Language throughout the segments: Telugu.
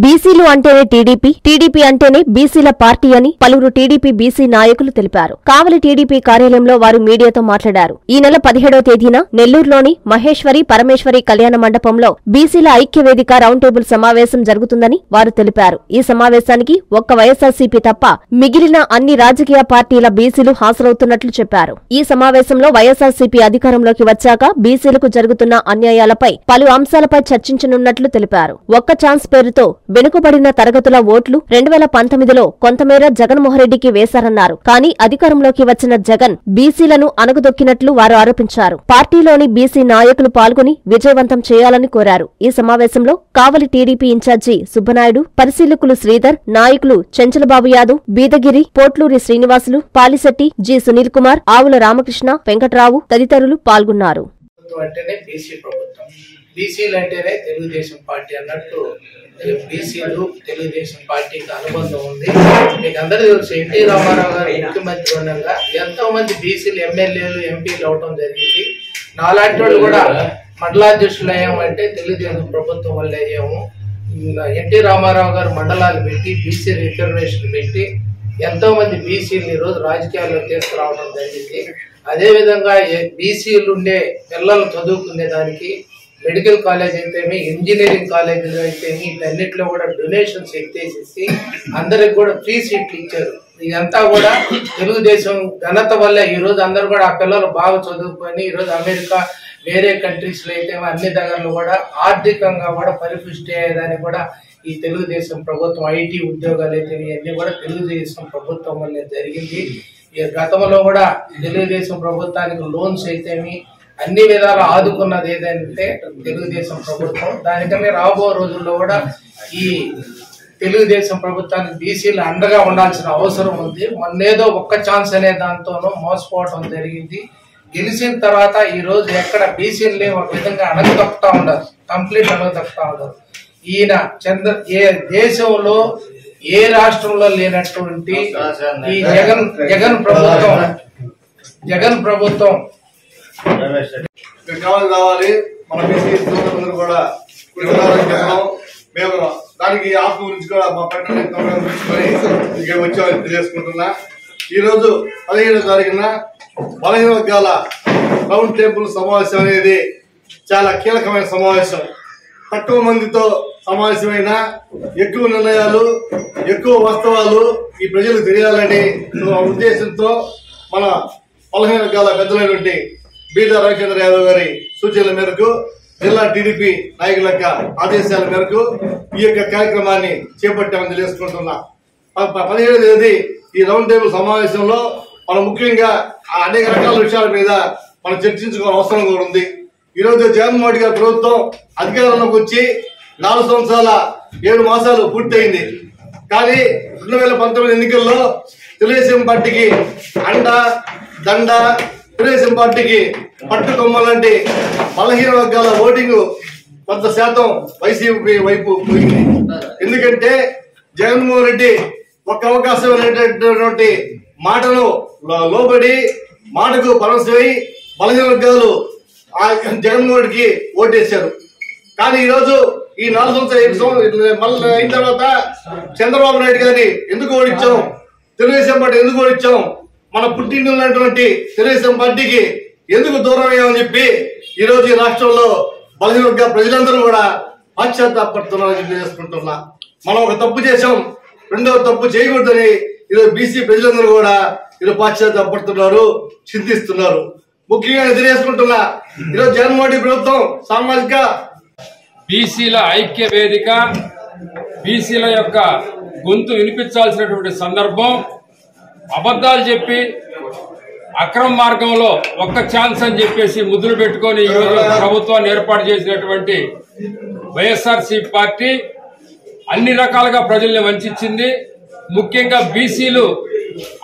బీసీలు అంటేనే టీడీపీ అంటేనే బీసీల పార్టీ అని పలువురు టీడీపీ బీసీ నాయకులు తెలిపారు. కావలి టీడీపీ కార్యాలయంలో వారు మీడియాతో మాట్లాడారు. ఈ నెల 17వ తేదీన నెల్లూరులోని మహేశ్వరి పరమేశ్వరి కళ్యాణ మండపంలో బీసీల ఐక్యవేదిక రౌండ్ టేబుల్ సమావేశం జరుగుతుందని వారు తెలిపారు. ఈ సమావేశానికి ఒక్క వైఎస్ఆర్సీపీ తప్ప మిగిలిన అన్ని రాజకీయ పార్టీల బీసీలు హాజరవుతున్నట్లు చెప్పారు. ఈ సమావేశంలో వైఎస్ఆర్సీపీ అధికారంలోకి వచ్చాక బీసీలకు జరుగుతున్న అన్యాయాలపై పలు అంశాలపై చర్చించనున్నట్లు తెలిపారు. ఒక్క ఛాన్స్ పేరుతో వెనుకబడిన తరగతుల ఓట్లు 2019లో కొంతమేర జగన్మోహన్రెడ్డికి వేశారన్నారు. కానీ అధికారంలోకి వచ్చిన జగన్ బీసీలను అణగదొక్కినట్లు వారు ఆరోపించారు. పార్టీలోని బీసీ నాయకులు పాల్గొని విజయవంతం చేయాలని కోరారు. ఈ సమావేశంలో కావలి టీడీపీ ఇన్ఛార్జి సుబ్బనాయుడు, పరిశీలకులు శ్రీధర్, నాయకులు చెంచలబాబు యాదవ్, బీదగిరి, పోట్లూరి శ్రీనివాసులు, పాలిశెట్టి, జి సునీల్ కుమార్, ఆవుల రామకృష్ణ, వెంకట్రావు తదితరులు పాల్గొన్నారు. బీసీలు అంటేనే తెలుగుదేశం పార్టీ అన్నట్టు బీసీలు తెలుగుదేశం పార్టీకి అనుబంధం ఉంది. మీకు అందరికీ తెలుసు, ఎన్టీ రామారావు గారు ముఖ్యమంత్రి ఉండగా ఎంతో మంది బీసీలు ఎమ్మెల్యేలు ఎంపీలు అవటం జరిగింది. నాలాంటి వాళ్ళు కూడా మండలాధ్యక్షులు అయ్యామంటే తెలుగుదేశం ప్రభుత్వం వల్ల అయ్యాము. ఎన్టీ రామారావు గారు మండలాలు పెట్టి బీసీ రిజర్వేషన్ పెట్టి ఎంతో మంది బీసీలు ఈరోజు రాజకీయాల్లో తీసుకురావడం జరిగింది. అదేవిధంగా బీసీలు ఉండే పిల్లలు చదువుకునే దానికి మెడికల్ కాలేజ్ అయితేమి, ఇంజనీరింగ్ కాలేజీలు అయితేమి, వీటన్నిటిలో కూడా డొనేషన్స్ ఎత్తేసేసి అందరికి కూడా ఫ్రీ సీట్లు ఇచ్చారు. ఇదంతా కూడా తెలుగుదేశం ఘనత వల్ల ఈరోజు అందరూ కూడా ఆ పిల్లలు బాగా చదువుకొని ఈరోజు అమెరికా వేరే కంట్రీస్లో అయితే అన్ని దగ్గరలో కూడా ఆర్థికంగా కూడా పరిపుష్టి అయ్యేదాన్ని కూడా ఈ తెలుగుదేశం ప్రభుత్వం ఐటీ ఉద్యోగాలు అయితే ఇవన్నీ కూడా తెలుగుదేశం ప్రభుత్వం వల్లే జరిగింది. ఈ గతంలో కూడా తెలుగుదేశం ప్రభుత్వానికి లోన్స్ అయితేమి అన్ని విధాలు ఆదుకున్నది ఏదంటే తెలుగుదేశం ప్రభుత్వం. దానికనే రాబో రోజుల్లో కూడా ఈ తెలుగుదేశం ప్రభుత్వానికి బీసీలు అండగా ఉండాల్సిన అవసరం ఉంది. మొన్నేదో ఒక్క ఛాన్స్ అనే దాంతోనూ మోసపోవడం జరిగింది. గెలిచిన తర్వాత ఈ రోజు ఎక్కడ బీసీలని ఒక విధంగా అణగదొక్కుతా ఉండరు, కంప్లీట్ అణగదొక్కుతా ఉండరు. ఈయన ఏ దేశంలో ఏ రాష్ట్రంలో లేనటువంటి ఈ జగన్ ప్రభుత్వం కావాలి. మన బీసీ సోదరులందరూ కూడా మేము దానికి ఆపు గురించి కూడా మా పట్టణ ఇక వచ్చామని తెలియజేసుకుంటున్నా. ఈరోజు 17వ తారీఖున బలహీన వర్గాల రౌండ్ టేబుల్ సమావేశం అనేది చాలా కీలకమైన సమావేశం. తక్కువ మందితో సమావేశమైన ఎక్కువ నిర్ణయాలు, ఎక్కువ వాస్తవాలు ఈ ప్రజలకు తెలియాలని ఉద్దేశంతో మన బలహీన వర్గాల పెద్దలైనటువంటి బీదా రవిచంద్ర యాదవ్ గారి సూచనల మేరకు, జిల్లా టీడీపీ నాయకుల యొక్క ఆదేశాల మేరకు ఈ యొక్క కార్యక్రమాన్ని చేపట్టామని తెలియజేసుకుంటున్నా. 17వ తేదీ ఈ రౌండ్ టేబుల్ సమావేశంలో మనం ముఖ్యంగా అనేక రకాల విషయాల మీద మనం చర్చించుకోవాల్సిన అవసరం కూడా ఉంది. ఈరోజు జగన్మోహన్ రెడ్డి గారి ప్రభుత్వం అధికారంలోకి వచ్చి 4 సంవత్సరాల 7 మాసాలు పూర్తయింది. కానీ 2019 ఎన్నికల్లో తెలుగుదేశం పార్టీకి అండ దండ, తెలుగుదేశం పార్టీకి పట్టుకొమ్మ లాంటి బలహీన వర్గాల ఓటింగ్ కొంత శాతం వైసీపీ వైపు పోయింది. ఎందుకంటే జగన్మోహన్ రెడ్డి ఒక్క అవకాశం అనేటటువంటి మాటను లోబడి మాటకు పరమశివై బలహీన వర్గాలు జగన్మోహన్ రెడ్డికి ఓటేశారు. కానీ ఈరోజు ఈ 4 సంవత్సరాలు మళ్ళీ అయిన తర్వాత చంద్రబాబు నాయుడు గారిని ఎందుకు ఓడించాం, తెలుగుదేశం పార్టీ ఎందుకు ఓడించాం, మన పుట్టినటువంటి తెలుగుదేశం పార్టీకి ఎందుకు దూరం అయ్యామని చెప్పి ఈరోజు ఈ రాష్ట్రంలో బలహీన వర్గ ప్రజలందరూ కూడా పశ్చాత్తాపడుతున్నారని చెప్పి చేసుకుంటున్నా. మనం ఒక తప్పు చేశాం, రెండవ తప్పు చేయకూడదని ఈరోజు బీసీ ప్రజలందరూ కూడా ఈరోజు పశ్చాత్తాపడుతున్నారు, చింతిస్తున్నారు. ముఖ్యంగా తెలియజేసుకుంటున్నా, ఈరోజు జగన్మోహన్ రెడ్డి ప్రభుత్వం సామాజిక బీసీల ఐక్య వేదిక, బీసీల యొక్క గొంతు వినిపించాల్సినటువంటి సందర్భం, అబద్దాలు చెప్పి అక్రమ మార్గంలో ఒక్క ఛాన్స్ అని చెప్పేసి ముద్దులు పెట్టుకొని ఈరోజు ప్రభుత్వాన్ని ఏర్పాటు చేసినటువంటి వైఎస్ఆర్సీపీ పార్టీ అన్ని రకాలుగా ప్రజల్ని వంచింది. ముఖ్యంగా బీసీలు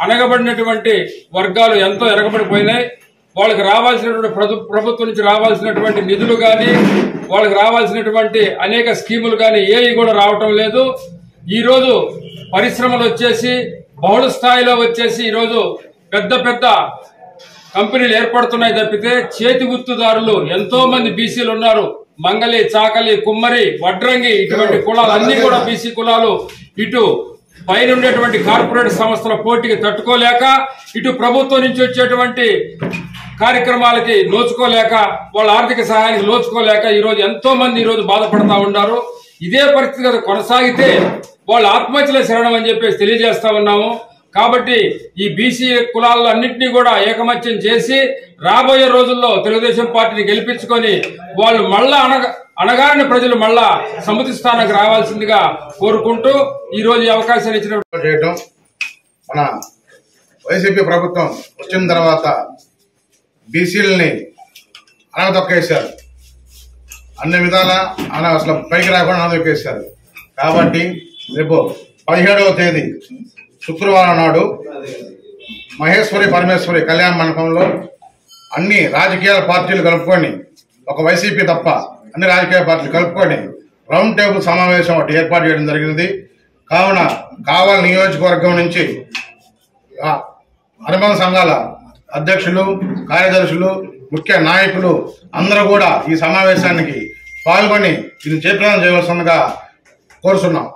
అనగబడినటువంటి వర్గాలు ఎంతో ఎరగబడిపోయినాయి. వాళ్ళకి రావాల్సినటువంటి ప్రభుత్వం నుంచి రావాల్సినటువంటి నిధులు కానీ, వాళ్ళకి రావాల్సినటువంటి అనేక స్కీములు కానీ ఏవి కూడా రావటం లేదు. ఈరోజు పరిశ్రమలు వచ్చేసి బహుళ స్థాయిలో వచ్చేసి ఈరోజు పెద్ద పెద్ద కంపెనీలు ఏర్పడుతున్నాయి తప్పితే చేతి గుర్తుదారులు ఎంతో మంది బీసీలు ఉన్నారు. మంగలి, చాకలి, కుమ్మరి, వడ్రంగి ఇటువంటి కులాలన్నీ కూడా బీసీ కులాలు ఇటు పైన ఉండేటువంటి కార్పొరేట్ సంస్థల పోటీకి తట్టుకోలేక, ఇటు ప్రభుత్వం నుంచి వచ్చేటువంటి కార్యక్రమాలకి నోచుకోలేక, వాళ్ళ ఆర్థిక సహాయానికి నోచుకోలేక ఈరోజు ఎంతో మంది ఈరోజు బాధపడతా ఉన్నారు. ఇదే పరిస్థితి కొనసాగితే వాళ్ళు ఆత్మహత్యల శరణం అని చెప్పేసి తెలియజేస్తా ఉన్నాము. కాబట్టి ఈ బీసీ కులాల్లో అన్నింటినీ కూడా ఏకమత్యం చేసి రాబోయే రోజుల్లో తెలుగుదేశం పార్టీని గెలిపించుకొని వాళ్ళు మళ్ళా అణగారిన ప్రజలు మళ్ళా సముద్ర స్థానానికి రావాల్సిందిగా కోరుకుంటూ ఈ రోజు అవకాశాన్ని ఇచ్చిన మన వైసీపీ ప్రభుత్వం వచ్చిన తర్వాత బీసీలని అనగదొక్కేశారు. అన్ని విధాలా అసలు పైకి రాకుండా అనగదొక్కేశారు. కాబట్టి రేపు 17వ తేదీ శుక్రవారం నాడు మహేశ్వరి పరమేశ్వరి కళ్యాణ మండపంలో అన్ని రాజకీయ పార్టీలు కలుపుకొని, ఒక వైసీపీ తప్ప అన్ని రాజకీయ పార్టీలు కలుపుకొని రౌండ్ టేబుల్ సమావేశం ఒకటి ఏర్పాటు చేయడం జరిగింది. కావున కావలి నియోజకవర్గం నుంచి అనుబంధ సంఘాల అధ్యక్షులు, కార్యదర్శులు, ముఖ్య నాయకులు అందరూ కూడా ఈ సమావేశానికి పాల్గొని ఇది జయప్రదం చేయవలసిందిగా కోరుతున్నాం.